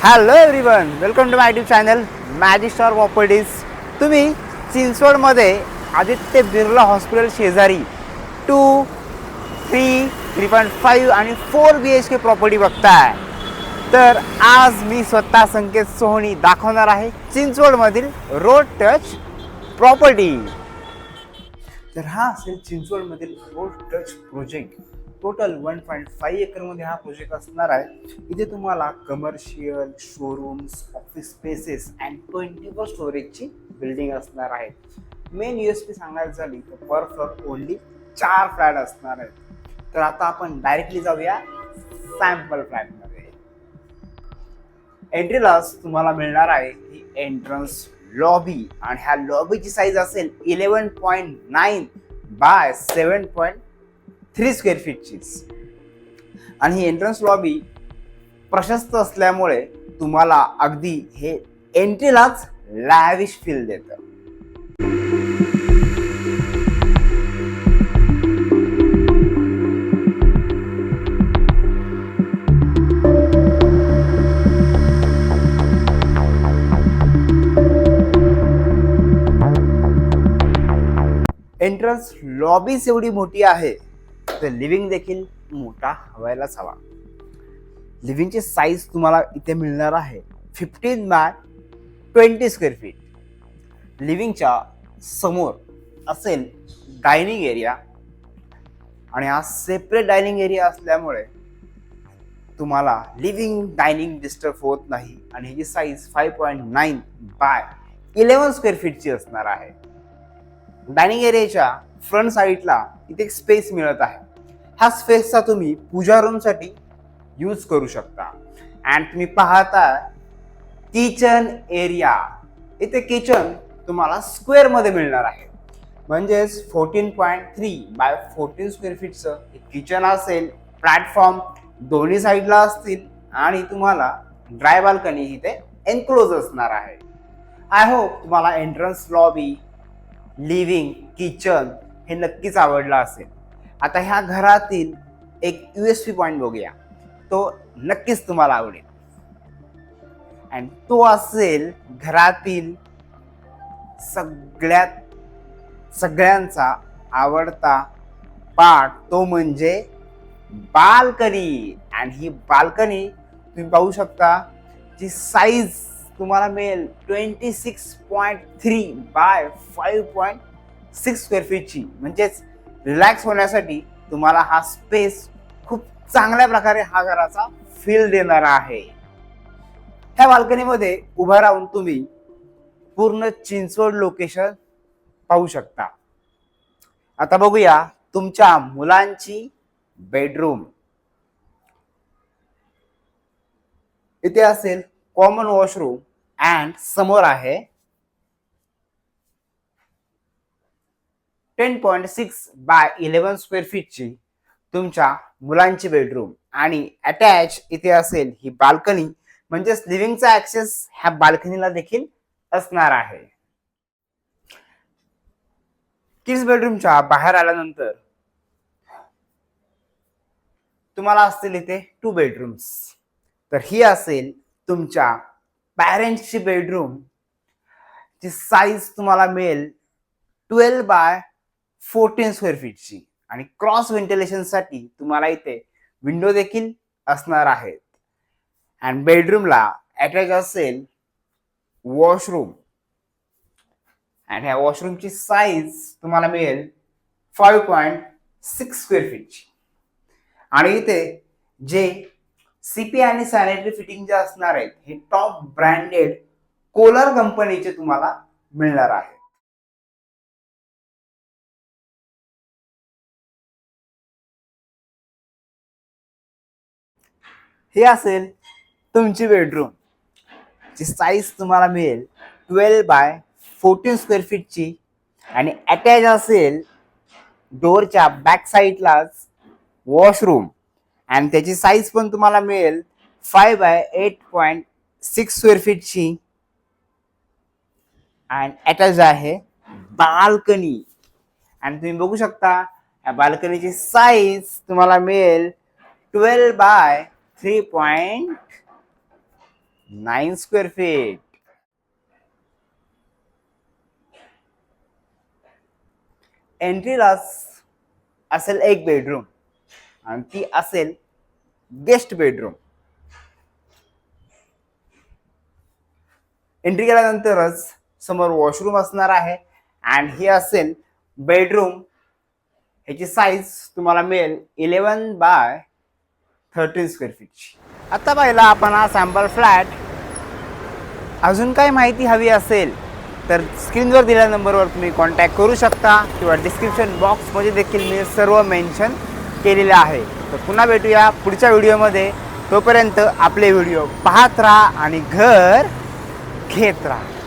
Hello everyone, welcome to my YouTube channel Magic Star Properties. तुम्ही चिंचवडमध्ये Aditya Birla hospital शेजारी 2, 3, 3.5 आणि 4 BHK प्रॉपर्टी बघताय. तर आज मी स्वतः संकेत सोहनी दाखवणार आहे चिंचवडमधील रोड टच प्रॉपर्टी. तर हा असेल चिंचवडमधील रोड टच प्रोजेक्ट. टोटल 1.5 एकरमध्ये हा प्रोजेक्ट असणार आहे. इथे तुम्हाला commercial, showrooms, office spaces and 24 स्टोरेजची बिल्डिंग असणार आहे. मेन USP सांगायचं झाली तर पर फ्लोर ओनली 4 फ्लॅट असणार आहेत. तर आता आपण डायरेक्टली जाऊया सॅम्पल फ्लॅटमध्ये. एंट्रीलाच तुम्हाला मिळणार आहे ही एंट्रन्स लॉबी आणि ह्या लॉबीची साईज असेल 11.9 बाय 7.3 स्क्वेअर फीटची. आणि ही एंट्रन्स लॉबी प्रशस्त असल्यामुळे तुम्हाला अगदी हे एंट्रीलाच लॅविश फील देतं. एंट्रन्स लॉबीच एवढी मोठी आहे तर लिव्हिंग देखील मोठा व्हायलाच हवा. लिव्हिंगची साईज तुम्हाला इथे मिळणार आहे 15 बाय 20 स्क्वेअर फीट. लिव्हिंगच्या समोर असेल डायनिंग एरिया आणि हा सेपरेट डायनिंग एरिया असल्यामुळे तुम्हाला लिव्हिंग डायनिंग डिस्टर्ब होत नाही. आणि ह्याची साईज 5.9 बाय 11 स्क्वेअर फीटची असणार आहे. डायनिंग एरियाच्या फ्रंट साईडला इथे एक स्पेस मिळत आहे. ह्या स्पेसचा तुम्ही पूजा रूमसाठी यूज करू शकता. अँड तुम्ही पाहता किचन एरिया. इथे किचन तुम्हाला स्क्वेअर मध्ये मिळणार आहे. म्हणजेच 14.3 बाय 14 स्क्वेअर फीटचं किचन असेल. प्लॅटफॉर्म दोन्ही साईडला असतील आणि तुम्हाला ड्राय बाल्कनी इथे एनक्लोज असणार आहे. आय होप तुम्हाला एंट्रन्स लॉबी, लिव्हिंग, किचन हे नक्कीच आवडलं असेल. आता ह्या घरातील एक USP पॉइंट बघूया, तो नक्कीच तुम्हाला आवडेल. आणि तो असेल घरातील सगळ्यांचा आवडता पार्ट, तो म्हणजे बाल्कनी. आणि ही बाल्कनी तुम्ही पाहू शकता, जी साईज तुम्हाला मिळेल 26.3 बाय 5.6 स्क्वेअर फीटची. म्हणजेच रिलॅक्स होण्यासाठी तुम्हाला हा स्पेस खूप चांगल्या प्रकारे हा घराचा फील देणारा आहे. ह्या बाल्कनीमध्ये उभा राहून तुम्ही पूर्ण चिंचवड लोकेशन पाहू शकता. आता बघूया तुमच्या मुलांची बेडरूम. इथे असेल कॉमन वॉशरूम अँड समोर आहे 10.6 बाय 11 स्क्वेअर फीटची तुमच्या मुलांची बेडरूम. आणि अटॅच इथे असेल ही बाल्कनी. म्हणजेच लिव्हिंगचा ऍक्सेस ह्या बाल्कनीला देखील असणार आहे. किड्स बेडरूमच्या बाहेर आल्यानंतर तुम्हाला असतील इथे 2 बेडरूम्स. तर ही असेल तुमच्या पॅरेंट्सची बेडरूम. ची साईज तुम्हाला मिळेल 12 बाय 14 स्क्वेअर फीटची. आणि क्रॉस व्हेंटिलेशनसाठी तुम्हाला इथे विंडो देखील असणार आहेत. अँड बेडरूमला अटॅच असेल वॉशरूम. आणि ह्या वॉशरूमची साईज तुम्हाला मिळेल 5.6 स्क्वेअर फीटची. आणि इथे जे CP आणि सॅनिटरी फिटिंग जे असणार आहेत हे टॉप ब्रँडेड कोलर कंपनीचे तुम्हाला मिळणार आहे. हे असेल तुमची बेडरूम. ची साईज तुम्हाला मिळेल 12 बाय 14 स्क्वेअर फीटची. आणि अटॅच असेल डोअरच्या बॅक साईडलाच वॉशरूम. आणि त्याची साईज पण तुम्हाला मिळेल 5 बाय 8.6 स्क्वेअर फीटची. आणि अटॅच आहे बाल्कनी. आणि तुम्ही बघू शकता या बाल्कनीची साईज तुम्हाला मिळेल 12 बाय 3.5 9 स्क्वेअर फीट. एंट्रीलाच असेल एक बेडरूम आणि ती असेल गेस्ट बेडरूम. एंट्री केल्यानंतरच समोर वॉशरूम असणार आहे अँड ही असेल बेडरूम. ह्याची साईज तुम्हाला मिळेल 11 बाय 13 स्क्वेअर फीटची. आता पाहिला आपण हा सॅम्पल फ्लॅट. अजून काही माहिती हवी असेल तर स्क्रीनवर दिलेल्या नंबरवर तुम्ही कॉन्टॅक्ट करू शकता किंवा डिस्क्रिप्शन बॉक्समध्ये देखील मी सर्व मेन्शन केलेलं आहे. तर पुन्हा भेटूया पुढच्या व्हिडिओमध्ये. तोपर्यंत आपले व्हिडिओ पाहत राहा आणि घर घेत राहा.